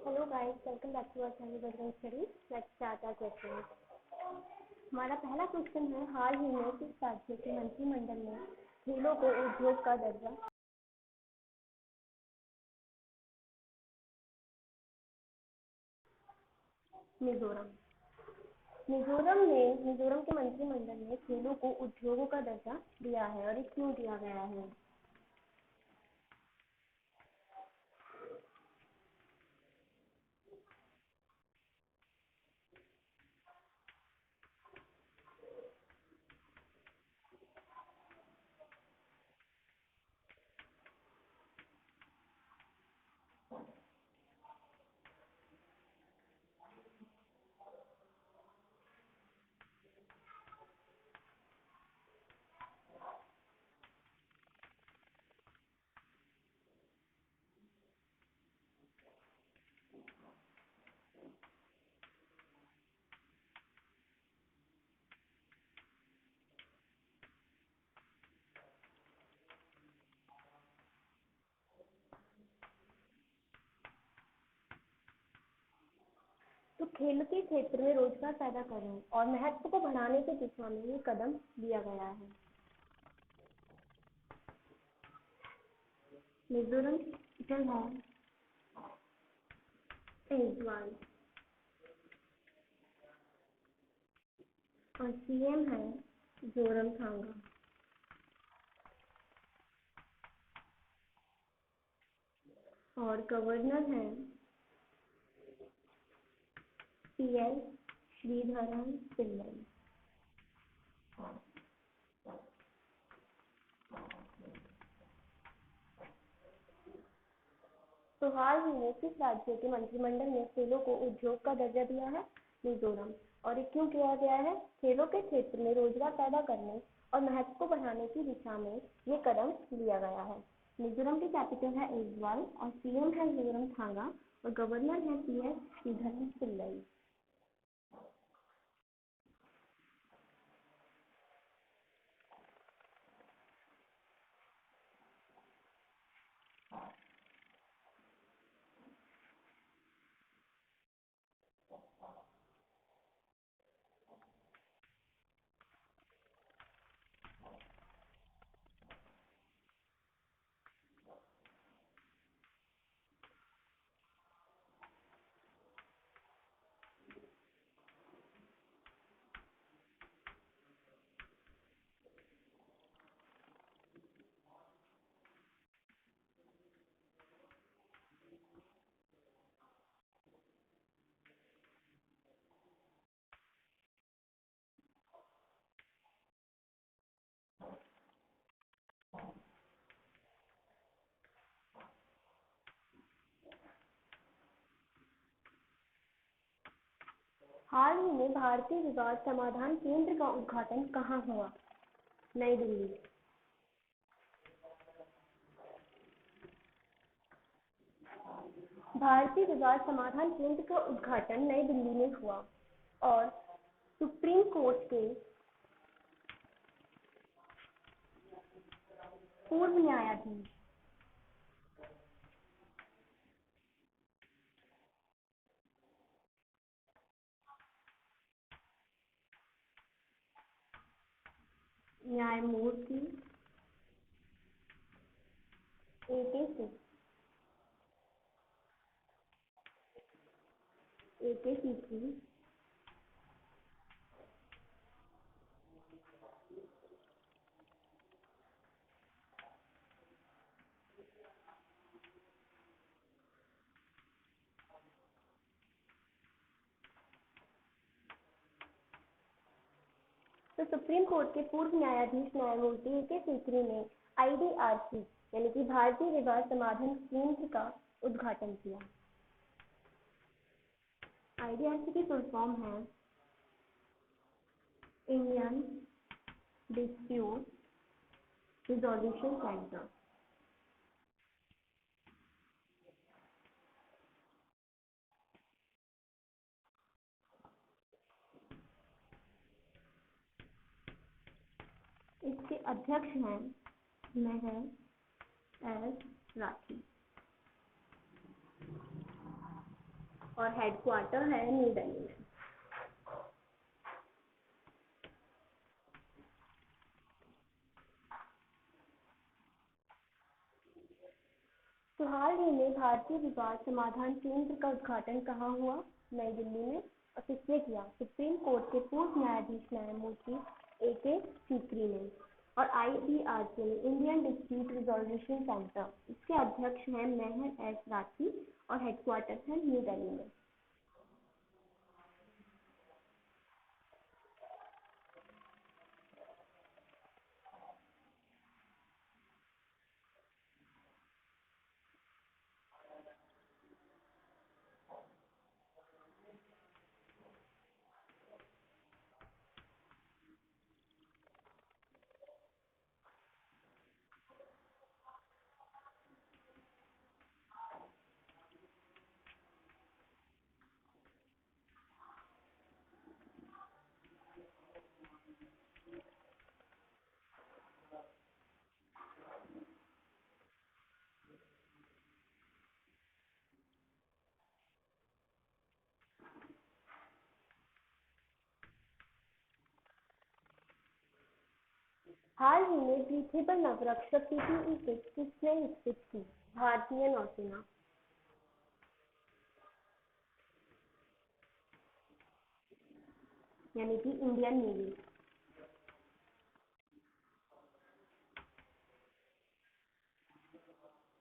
Hello guys, welcome back to our channel Bajrang study. Let's start our question. हमारा पहला question है, हाल ही में किस राज्य के मंत्रिमंडल ने खेलों को उद्योग का दर्जा। मिजोरम। मिजोरम के मंत्रिमंडल ने खेलों को उद्योगों का दर्जा दिया है और ये क्यों दिया गया है? तो खेल के क्षेत्र में रोजगार पैदा करने और महत्व को बढ़ाने की दिशा में ये कदम लिया गया है। मिजोरम जो है केजरीवाल और सीएम है जोरमथांगा। और गवर्नर है पीएस श्रीधरन पिल्लई। तो हाल ही में किस राज्य के मंत्रिमंडल ने खेलों को उद्योग का दर्जा दिया है? मिजोरम। और ये क्यों किया गया है? खेलों के क्षेत्र में रोजगार पैदा करने और महत्व को बढ़ाने की दिशा में ये कदम लिया गया है। मिजोरम की कैपिटल है ऐज्वाल और सीएम है जोरमथांगा और गवर्नर है पीएस श्रीधरन पिल्लई। हाल ही में भारतीय विवाद समाधान केंद्र का उद्घाटन कहाँ हुआ? नई दिल्ली। भारतीय विवाद समाधान केंद्र का उद्घाटन नई दिल्ली में हुआ और सुप्रीम कोर्ट के पूर्व न्यायाधीश न्यायमूर्ति ए के सीकरी तो सुप्रीम कोर्ट के पूर्व न्यायाधीश न्यायमूर्ति ए के सीकरी ने IDRC यानी कि भारतीय विवाद समाधान केंद्र का उद्घाटन किया। IDRC की फुल फॉर्म है इंडियन डिस्प्यूट रिजोल्यूशन सेंटर। इसके अध्यक्ष हैं मेहर एस राठी। और हेडक्वार्टर है न्यू दिल्ली में। तो हाल ही में भारतीय विवाद समाधान केंद्र का उद्घाटन कहाँ हुआ? नई दिल्ली में। और किसने किया? सुप्रीम कोर्ट के पूर्व न्यायाधीश न्यायमूर्ति ए.के. सीकरी ने। और IDRC ने, इंडियन डिस्प्यूट रिजोल्यूशन सेंटर, इसके अध्यक्ष हैं मेहर एस राठी और हेडक्वार्टर है न्यू दिल्ली में। हाल ही में ब्रीथेबल नवरक्षक PPE किट किसने विकसित की? भारतीय नौसेना, यानी कि इंडियन नेवी।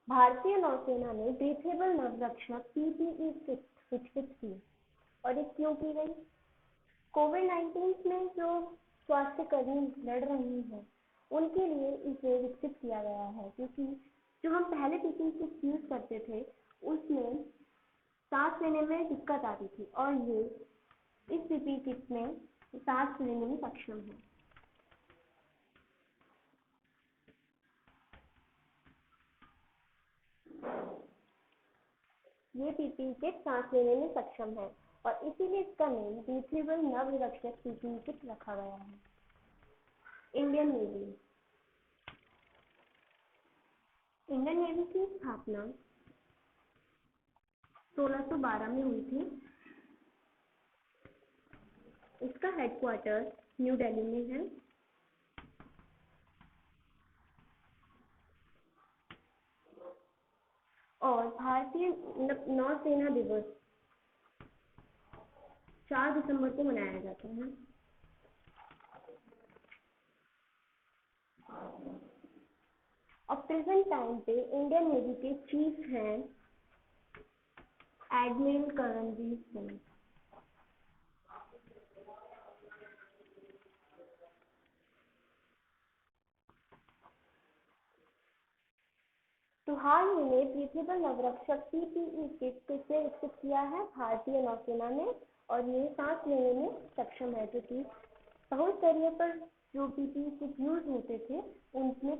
भारतीय नौसेना ने ब्रीथेबल नवरक्षक PPE किट विकसित की। और ये क्यों की गई? कोविड-19 में जो स्वास्थ्यकर्मी लड़ रही हैं, उनके लिए इसे विकसित किया गया है, क्योंकि जो हम पहले PPE किट यूज करते थे उसमें सांस लेने में दिक्कत आती थी, और ये इस PPE किट में सांस लेने में सक्षम है। ये PPE किट सांस लेने में सक्षम है, और इसीलिए इसका नाम ब्रीथेबल नवरक्षक PPE किट रखा गया है। Indian navy. इंडियन नेवी की स्थापना 1612 में हुई थी। इसका हेडक्वार्टर न्यू दिल्ली में है। और भारतीय नौसेना दिवस 4 दिसंबर को मनाया जाता है। और प्रेजेंट टाइम पे इंडियन नेवी के चीफ हैं एडमिरल करमबीर सिंह। तो हाल ही में ब्रीथेबल नवरक्षक PPE किट किसने विकसित किया है? भारतीय नौसेना ने। और ये सांस लेने में सक्षम है, क्योंकि बहुत स्तरीय पर जो PPE किट यूज होते थे उनमें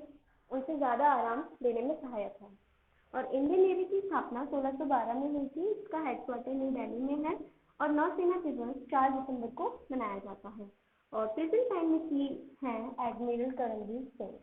उनसे ज़्यादा आराम देने में सहायक है। और इंडियन नेवी की स्थापना 1612 में हुई थी। इसका हेडक्वार्टर न्यू दिल्ली में है। और नौसेना दिवस 4 दिसंबर को मनाया जाता है। और प्रेजेंट टाइम में की है एडमिरल करमबीर सिंह।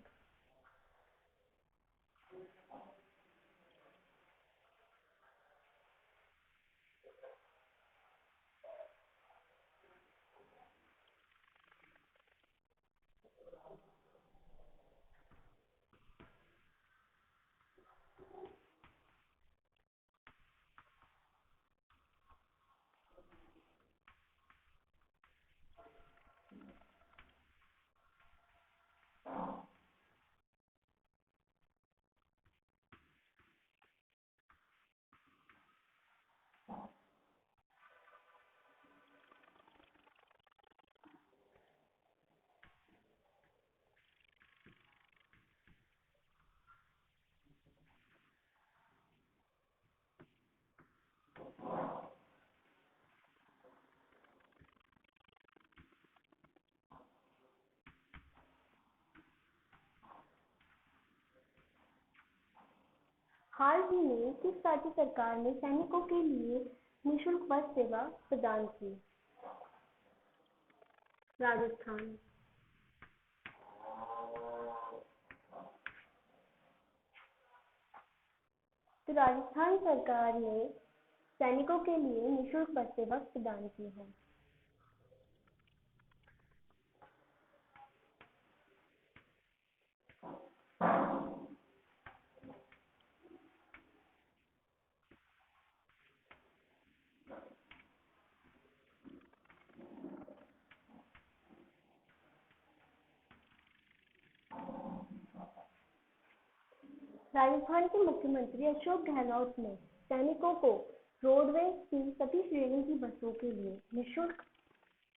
हाल ही में किस राज्य सरकार ने सैनिकों के लिए निःशुल्क बस सेवा प्रदान की? राजस्थान। तो राजस्थान सरकार ने सैनिकों के लिए निःशुल्क बस सेवा प्रदान की है। राजस्थान के मुख्यमंत्री अशोक गहलोत ने सैनिकों को रोडवेज की सभी श्रेणी की बसों के लिए निःशुल्क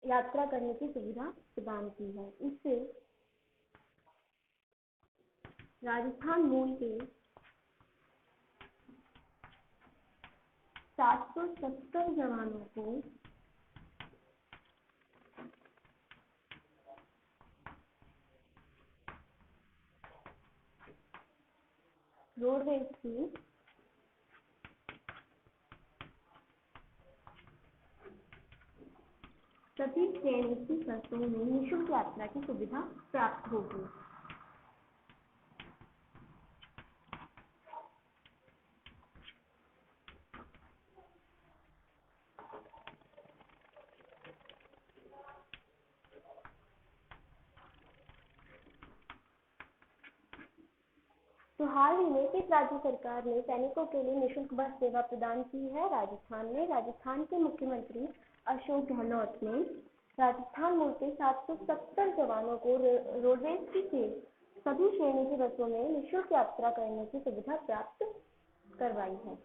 यात्रा करने की सुविधा प्रदान की है। इससे राजस्थान मूल के 770 जवानों को रोडवेज की सभी ट्रेन की बसों में निःशुल्क यात्रा की सुविधा प्राप्त होगी। तो हाल ही में किस राज्य सरकार ने सैनिकों के लिए निःशुल्क बस सेवा प्रदान की है? राजस्थान ने। राजस्थान के मुख्यमंत्री अशोक गहलोत ने राजस्थान मूल के 770 जवानों को रोडवेज की सभी श्रेणी की बसों में निःशुल्क यात्रा करने की सुविधा प्राप्त करवाई है।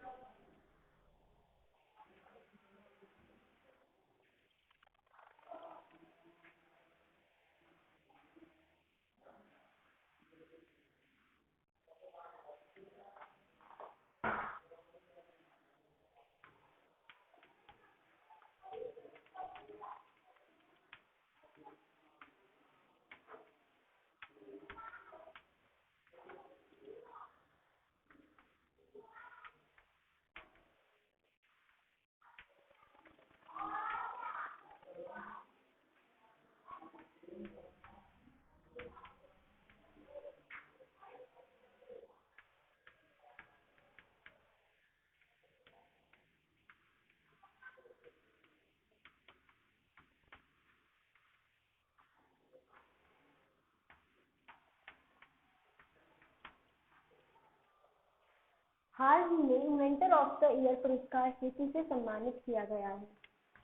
हाल ही में इन्वेंटर ऑफ द ईयर पुरस्कार से किसे सम्मानित किया गया है?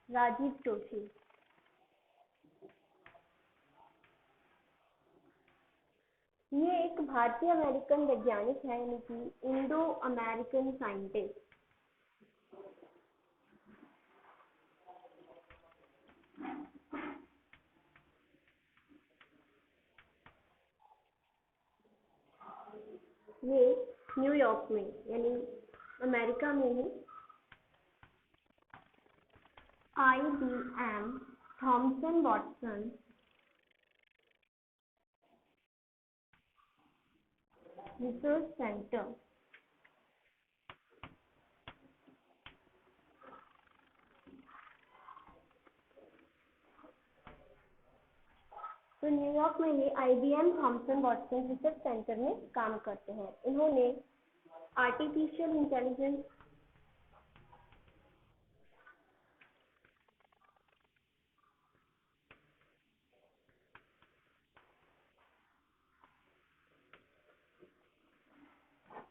राजीव जोशी। ये एक भारतीय अमेरिकन वैज्ञानिक है, यानी कि इंडो अमेरिकन साइंटिस्ट। ये न्यूयॉर्क में यानी अमेरिका में ही IBM Thomson Watson research centre तो न्यूयॉर्क में ये IBM Thomson Watson research centre में काम करते हैं। इन्होंने आर्टिफिशियल इंटेलिजेंस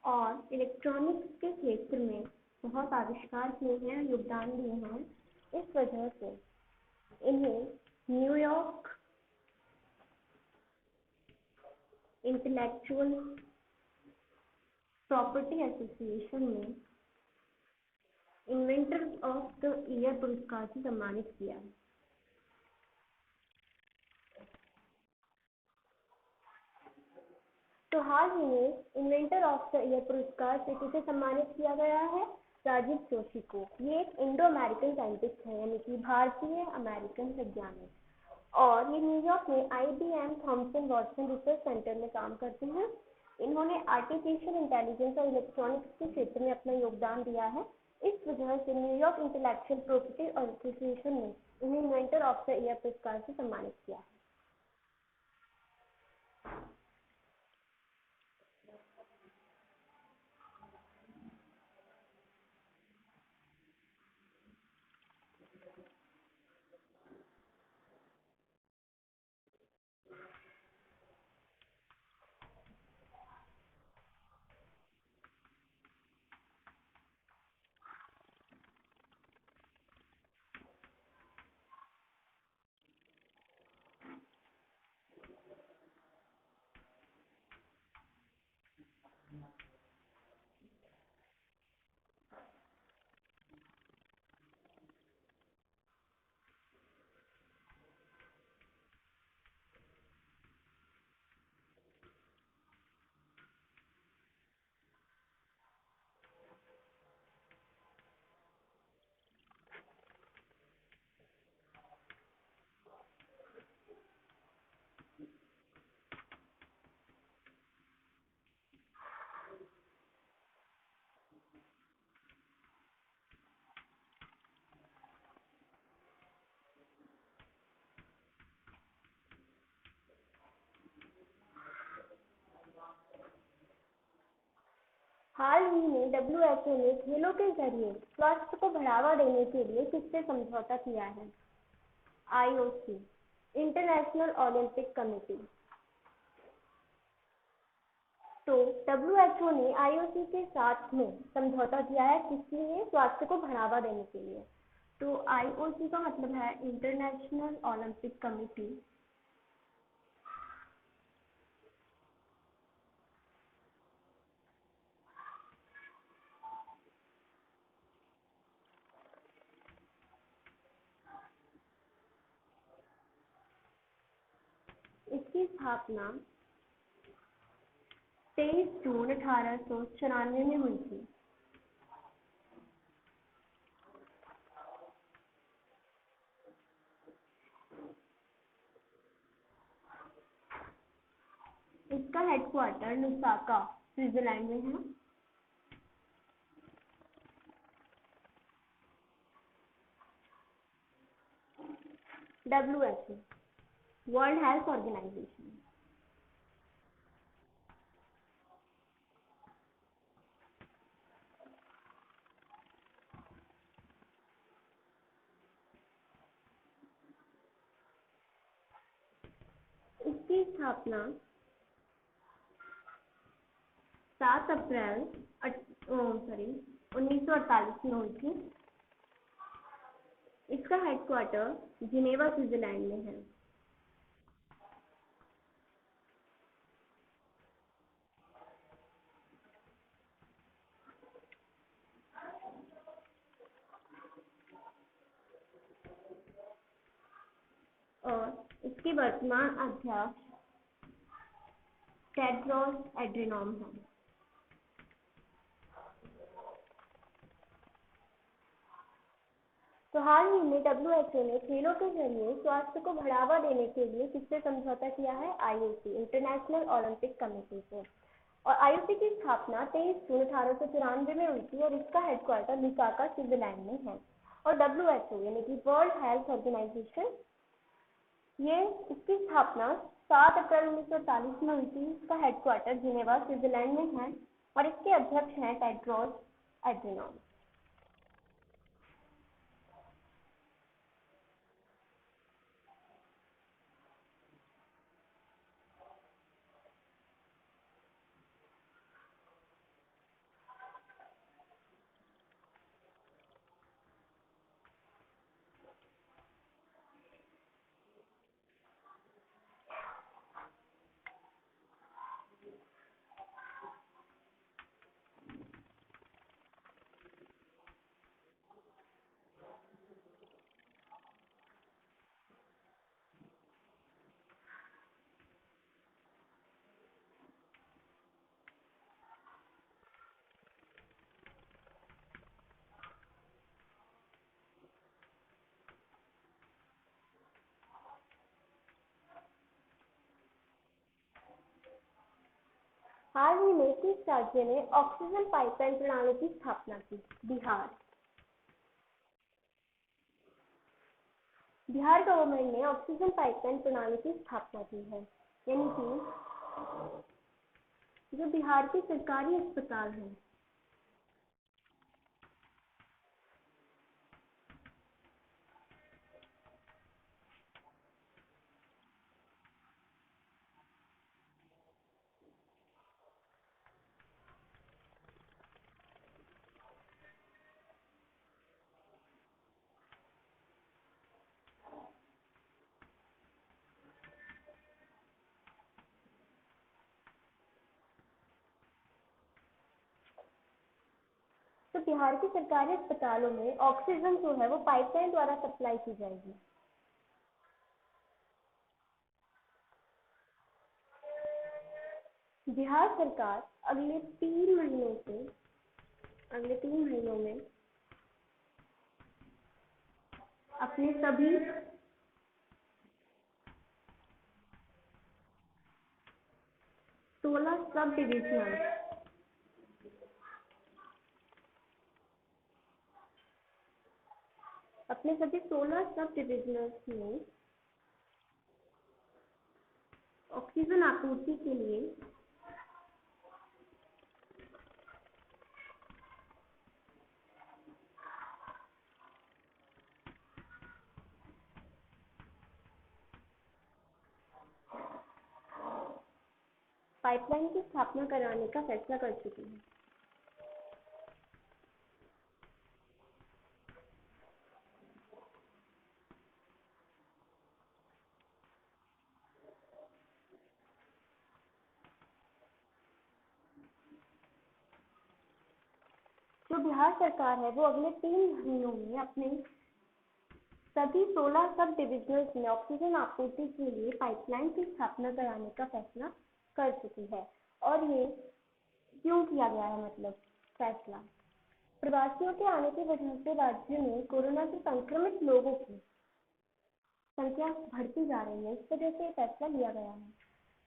और इलेक्ट्रॉनिक्स के क्षेत्र में बहुत आविष्कार किए हैं, योगदान दिए हैं। इस वजह से इन्हें न्यूयॉर्क इंटेलेक्चुअल प्रॉपर्टी एसोसिएशन में इन्वेंटर ऑफ द ईयर पुरस्कार से सम्मानित किया। तो हाल ही में इन्वेंटर ऑफ द ईयर पुरस्कार से किसे सम्मानित किया गया है? राजीव जोशी को। ये एक इंडो अमेरिकन साइंटिस्ट है, यानी कि भारतीय अमेरिकन वैज्ञानिक, और ये न्यूयॉर्क में IBM Thomson Watson research centre में काम करते हैं। इन्होंने आर्टिफिशियल इंटेलिजेंस और इलेक्ट्रॉनिक्स के क्षेत्र में अपना योगदान दिया है। इस वजह से न्यूयॉर्क इंटेलेक्चुअल प्रॉपर्टी एसोसिएशन ने इन्हें इन्वेंटर ऑफ द ईयर पुरस्कार से सम्मानित किया। हाल ही में डब्ल्यूएचओ ने खेलों के जरिए स्वास्थ्य को बढ़ावा देने के लिए किससे समझौता किया है? IOC, international Olympic committee. तो डब्ल्यूएचओ ने आईओसी के साथ में समझौता किया है किसके लिए? स्वास्थ्य को बढ़ावा देने के लिए। तो आईओसी का मतलब है इंटरनेशनल ओलंपिक कमेटी। इसकी स्थापना 23 जून 1894 में हुई थी। इसका हेडक्वार्टर लुसाका, स्विट्जरलैंड में है। WHO, world health organisation. इसकी स्थापना 7 अप्रैल 1948 में हुई थी। इसका हेडक्वार्टर जिनेवा, स्विट्जरलैंड में है। और इसके वर्तमान अध्यक्ष टेड्रोस एड्रेनॉम है। तो हाल ही में डब्ल्यूएचओ ने खेलों के जरिए स्वास्थ्य को बढ़ावा देने के लिए किससे समझौता किया है? आईओसी, इंटरनेशनल ओलंपिक कमेटी से। और आईओसी की स्थापना 23 जून 1894 में हुई थी और इसका हेडक्वार्टर लुसाका, स्विट्जरलैंड में है। और डब्ल्यूएचओ यानी कि वर्ल्ड हेल्थ ऑर्गेनाइजेशन, ये इसकी स्थापना 7 अप्रैल 1948 में हुई थी। इसका हेडक्वार्टर जिनेवा, स्विट्जरलैंड में है और इसके अध्यक्ष हैं टेड्रोस एड्रेनॉम। हाल ही में किस राज्य ने ऑक्सीजन पाइपलाइन प्रणाली की स्थापना की? बिहार। बिहार गवर्नमेंट ने ऑक्सीजन पाइपलाइन प्रणाली की स्थापना की है, यानी कि जो बिहार के सरकारी अस्पताल हैं तो बिहार के सरकारी अस्पतालों में ऑक्सीजन जो है वो पाइपलाइन द्वारा सप्लाई की जाएगी। बिहार सरकार अगले 3 महीनों में अपने सभी 16 सब डिविजनल में ऑक्सीजन आपूर्ति के लिए पाइपलाइन की स्थापना कराने का फैसला कर चुकी है। जो बिहार सरकार है वो अगले 3 महीनों में अपने सभी 16 सब डिविजनल्स में ऑक्सीजन आपूर्ति के लिए पाइपलाइन की स्थापना कराने का फैसला कर चुकी है। और ये क्यों किया गया है, मतलब फैसला प्रवासियों के आने की वजह से राज्य में कोरोना से संक्रमित लोगों की संख्या बढ़ती जा रही है, इस वजह से फैसला लिया गया है।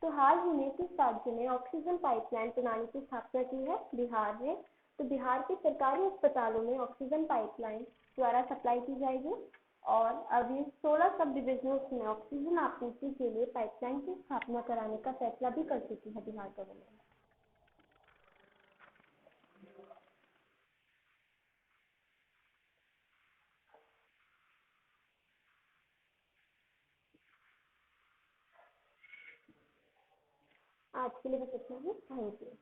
तो हाल ही में किस राज्य ने ऑक्सीजन पाइपलाइन प्रणाली की स्थापना की है? बिहार ने। तो बिहार के सरकारी अस्पतालों में ऑक्सीजन पाइपलाइन द्वारा सप्लाई की जाएगी और अभी 16 सब डिविजनों में ऑक्सीजन आपूर्ति के लिए पाइपलाइन की स्थापना कराने का फैसला भी कर चुकी है बिहार गवर्नमेंट। आज के लिए बस इतना ही। Thank you.